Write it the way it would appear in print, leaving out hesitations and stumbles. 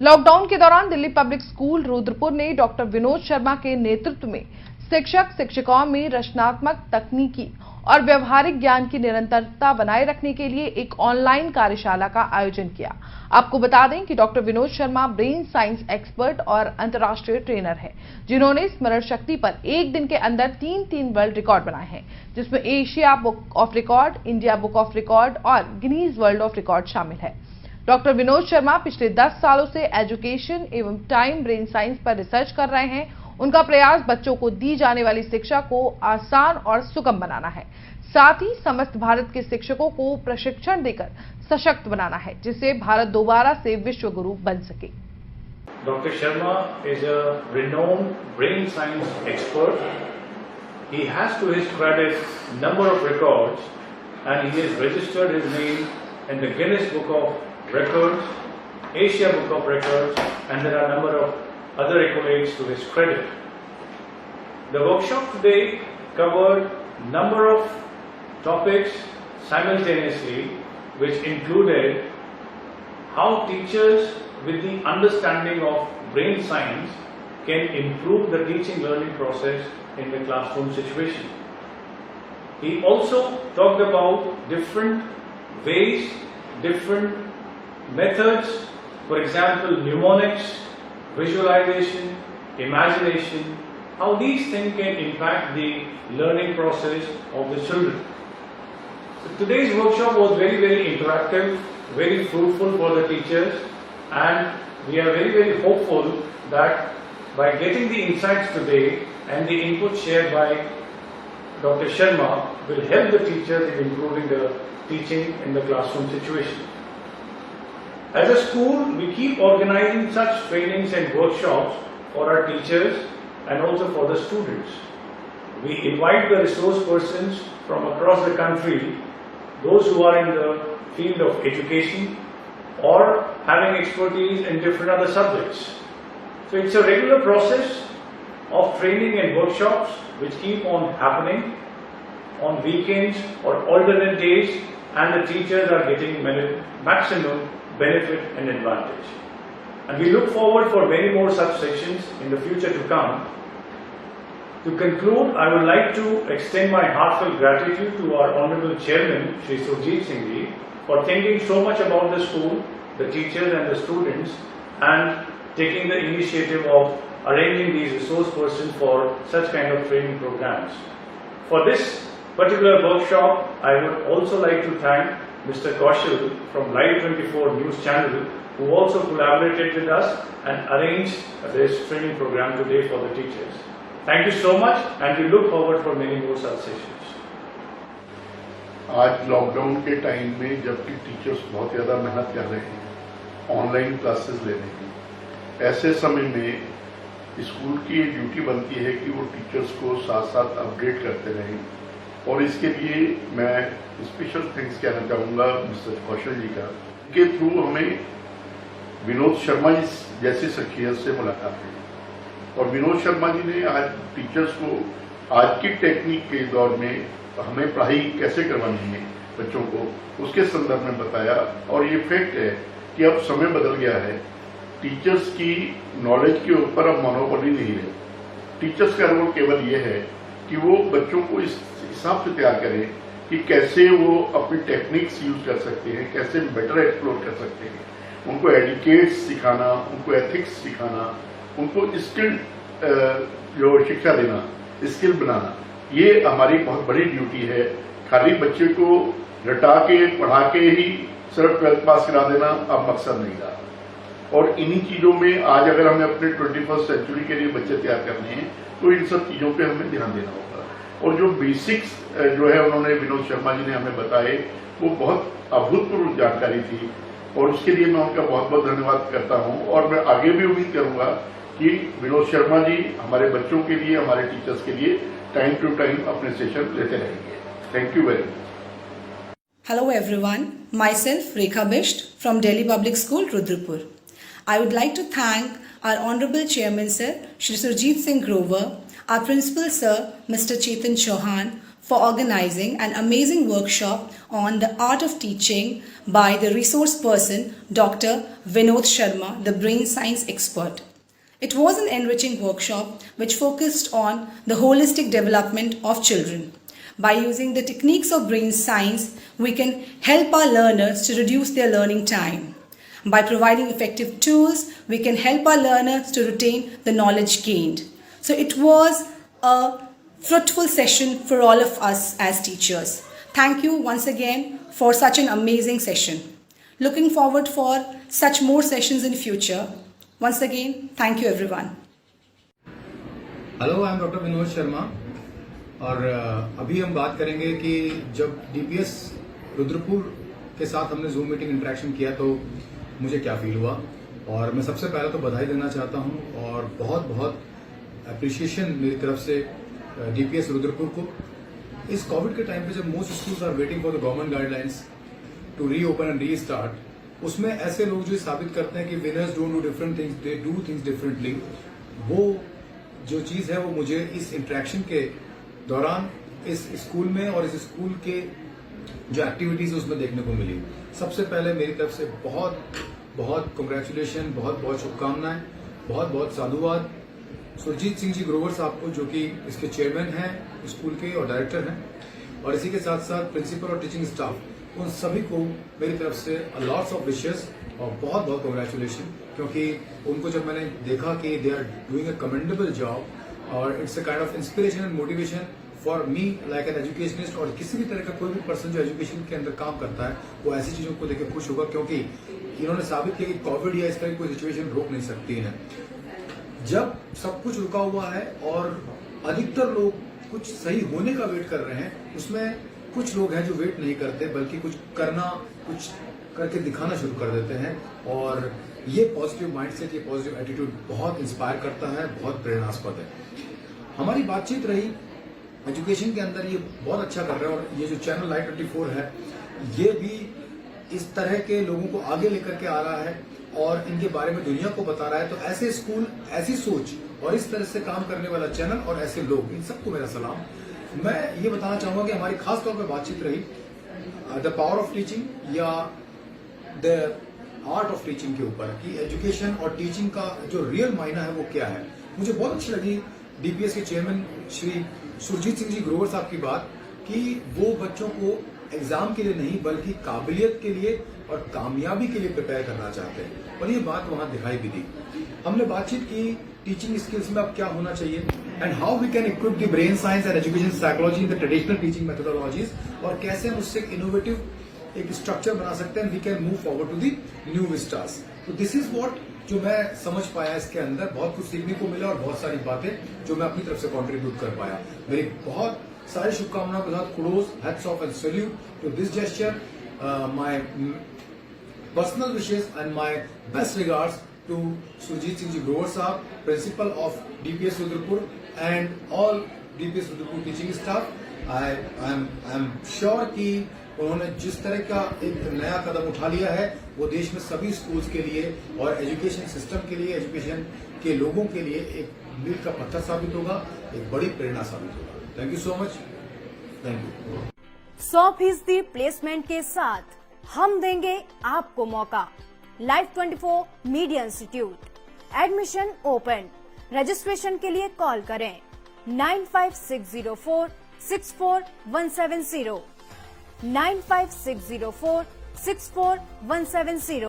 Lockdown के दौरान Delhi public school Rudrapur ने डॉक्टर विनोद शर्मा के नेतृत्व में शिक्षक शिक्षिकाओं में रचनात्मक, तकनीकी और व्यवहारिक ज्ञान की निरंतरता बनाए रखने के लिए एक ऑनलाइन कार्यशाला का आयोजन किया। आपको बता दें कि doctor Vinod Sharma brain science expert और अंतर्राष्ट्रीय ट्रेनर हैं, जिन्होंने स्मरण शक्ति पर एक दिन के अंदर 3 वर्ल्ड रिकॉर्ड बनाए हैं, जिसमें Asia book of record, India book of record और गिनीज वर्ल्ड ऑफ रिकॉर्ड शामिल है। डॉक्टर विनोद शर्मा पिछले 10 सालों से एजुकेशन एवं टाइम ब्रेन साइंस पर रिसर्च कर रहे हैं। उनका प्रयास बच्चों को दी जाने वाली शिक्षा को आसान और सुगम बनाना है, साथ ही समस्त भारत के शिक्षकों को प्रशिक्षण देकर सशक्त बनाना है, जिससे भारत दोबारा से विश्व गुरु बन सके। Dr. Sharma is a renowned brain science expert. He has to his credit number of records and he has registered his name in the Guinness Book of Records, Asia Book of Records, and there are a number of other accolades to his credit. The workshop today covered number of topics simultaneously, which included how teachers with the understanding of brain science can improve the teaching learning process in the classroom situation. He also talked about different ways, different methods, for example mnemonics, visualization, imagination, how these things can impact the learning process of the children. So today's workshop was very interactive, very fruitful for the teachers, and we are very hopeful that by getting the insights today and the input shared by Dr. Sharma will help the teachers in improving the teaching in the classroom situation. As a school, we keep organizing such trainings and workshops for our teachers and also for the students. We invite the resource persons from across the country, those who are in the field of education or having expertise in different other subjects. So it's a regular process of training and workshops which keep on happening on weekends or alternate days, and the teachers are getting maximum benefit and advantage. And we look forward for many more such sessions in the future to come. To conclude, I would like to extend my heartfelt gratitude to our Honorable Chairman, Shri Surjit Singh Ji, for thinking so much about the school, the teachers and the students, and taking the initiative of arranging these resource persons for such kind of training programs. For this particular workshop, I would also like to thank Mr. Kaushal from Live 24 News Channel, who also collaborated with us and arranged this training program today for the teachers. Thank you so much, and we look forward for many more such sessions. आज lockdown के time में जबकि teachers बहुत ज़्यादा मेहनत कर रहे हैं ऑनलाइन क्लासेस लेने की, ऐसे समय में स्कूल की ये ड्यूटी बनती है कि वो टीचर्स को साथ साथ अपडेट करते रहें, और इसके लिए मैं स्पेशल थैंक्स कहना चाहूँगा मिस्टर कौशल जी का, के थ्रू हमें विनोद शर्मा जी जैसी शख्सियत से मुलाकात हुई। और विनोद शर्मा जी ने आज टीचर्स को आज की टेक्निक के दौर में हमें पढ़ाई कैसे करवानी है बच्चों को, उसके संदर्भ में बताया। और ये फैक्ट है कि अब समय बदल गया है, टीचर्स की नॉलेज के ऊपर अब मोनोपोली नहीं है। टीचर्स का रोल केवल ये है कि वो बच्चों को इस हिसाब से तैयार करें कि कैसे वो अपनी टेक्निक्स यूज कर सकते हैं, कैसे बेटर एक्सप्लोर कर सकते हैं, उनको एडिकेट्स सिखाना, उनको एथिक्स सिखाना, उनको स्किल्ड जो शिक्षा देना, स्किल बनाना, ये हमारी बहुत बड़ी ड्यूटी है। खाली बच्चे को रटा के पढ़ा के ही सिर्फ 12th पास करा देना अब मकसद नहीं रहा। और इन्हीं चीजों में आज अगर हमें अपने 21st सेंचुरी के लिए बच्चे तैयार करने हैं तो इन सब चीजों पे हमें ध्यान देना होगा। और जो बेसिक्स जो है उन्होंने विनोद शर्मा जी ने हमें बताए, वो बहुत अभूतपूर्व जानकारी थी, और उसके लिए मैं उनका बहुत बहुत धन्यवाद करता हूं। और मैं आगे भी उम्मीद करूंगा कि विनोद शर्मा जी हमारे बच्चों के लिए, हमारे टीचर्स के लिए टाइम टू टाइम अपने सेशन लेते रहेंगे। Thank you very much. Hello everyone, myself Rekha Bisht from Delhi Public School, Rudrapur. I would like to thank our Honorable Chairman Sir, Shri Surjit Singh Grover, our Principal Sir, Mr. Chetan Chauhan, for organizing an amazing workshop on the art of teaching by the resource person Dr. Vinod Sharma, the brain science expert. It was an enriching workshop which focused on the holistic development of children. By using the techniques of brain science, we can help our learners to reduce their learning time. By providing effective tools, we can help our learners to retain the knowledge gained. So it was a fruitful session for all of us as teachers. Thank you once again for such an amazing session. Looking forward for such more sessions in future. Once again, thank you everyone. Hello, I am doctor Vinod Sharma और अभी हम बात करेंगे कि जब DPS Rudrapur के साथ हमने जूम मीटिंग इंटरेक्शन किया तो मुझे क्या फील हुआ। और मैं सबसे पहले तो बधाई देना चाहता हूं और बहुत बहुत अप्रिशिएशन मेरी तरफ से डीपीएस रुद्रपुर को। इस कोविड के टाइम पे जब most schools are waiting for the government guidelines to reopen and restart, उसमें ऐसे लोग जो साबित करते हैं कि winners don't do different things, they do things differently, वो जो चीज है वो मुझे इस इंटरेक्शन के दौरान इस स्कूल में और इस स्कूल के जो एक्टिविटीज उसमें देखने को मिली। सबसे पहले मेरी तरफ से बहुत बहुत कंग्रेचुलेशन, बहुत बहुत शुभकामनाएं, बहुत बहुत साधुवाद सुरजीत सिंह जी ग्रोवर साहब को, जो कि इसके चेयरमैन हैं स्कूल के और डायरेक्टर हैं, और इसी के साथ साथ प्रिंसिपल और टीचिंग स्टाफ, उन सभी को मेरी तरफ से लॉट्स ऑफ विशेस और बहुत बहुत कंग्रेचुलेशन। क्योंकि उनको जब मैंने देखा कि they are doing a commendable job और it's a kind of inspiration and motivation for me like an educationist, और किसी भी तरह का कोई भी पर्सन जो एजुकेशन के अंदर काम करता है वो ऐसी चीजों को लेकर खुश होगा, क्योंकि इन्होंने साबित किया कि कोविड या इस तरह की कोई सिचुएशन रोक नहीं सकती है। जब सब कुछ रुका हुआ है और अधिकतर लोग कुछ सही होने का वेट कर रहे हैं, उसमें कुछ लोग हैं जो वेट नहीं करते बल्कि कुछ करके दिखाना शुरू कर देते हैं। और ये पॉजिटिव माइंडसेट, ये पॉजिटिव एटीट्यूड बहुत इंस्पायर करता है, बहुत प्रेरणास्पद है। हमारी बातचीत रही एजुकेशन के अंदर, ये बहुत अच्छा कर रहे हैं, और ये जो चैनल लाइट 24 है ये भी इस तरह के लोगों को आगे लेकर के आ रहा है और इनके बारे में दुनिया को बता रहा है। तो ऐसे स्कूल, ऐसी सोच और इस तरह से काम करने वाला चैनल और ऐसे लोग, इन सबको मेरा सलाम। मैं ये बताना चाहूंगा कि हमारी खास तौर पर बातचीत रही द पावर ऑफ टीचिंग या द आर्ट ऑफ टीचिंग के ऊपर, कि एजुकेशन और टीचिंग का जो रियल मायना है वो क्या है। मुझे बहुत अच्छी लगी डीपीएस के चेयरमैन श्री सुरजीत सिंह जी ग्रोवर साहब की बात, कि वो बच्चों को एग्जाम के लिए नहीं बल्कि काबिलियत के लिए और कामयाबी के लिए प्रिपेयर करना चाहते हैं, और ये बात वहां दिखाई भी दी। हमने बातचीत की टीचिंग स्किल्स में अब क्या होना चाहिए and how we can equip the brain science and education psychology in the traditional teaching methodologies, और कैसे हम उससे इनोवेटिव एक स्ट्रक्चर बना सकते हैं, we can move forward to the new vistas. तो दिस इज व्हाट जो मैं समझ पाया इसके अंदर, बहुत कुछ सीखने को मिला और बहुत सारी बातें जो मैं अपनी तरफ से कंट्रीब्यूट कर पाया। मेरी बहुत सारी शुभकामनाओं के साथ kudos, hats off and salute to this gesture, my personal wishes and my best regards to Surjit Singh ji Grover sahab, principal of DPS Rudrapur and all DPS Rudrapur teaching staff. I am sure कि उन्होंने जिस तरह का एक नया कदम उठा लिया है वो देश में सभी स्कूल्स के लिए और एजुकेशन सिस्टम के लिए, एजुकेशन के लोगों के लिए एक मील का पत्थर साबित होगा, एक बड़ी प्रेरणा साबित होगा। Thank you so much. Thank you. 100% placement के साथ हम देंगे आपको मौका। Life 24 media institute, admission open. Registration के लिए कॉल करें 95604 64170 95604 64170।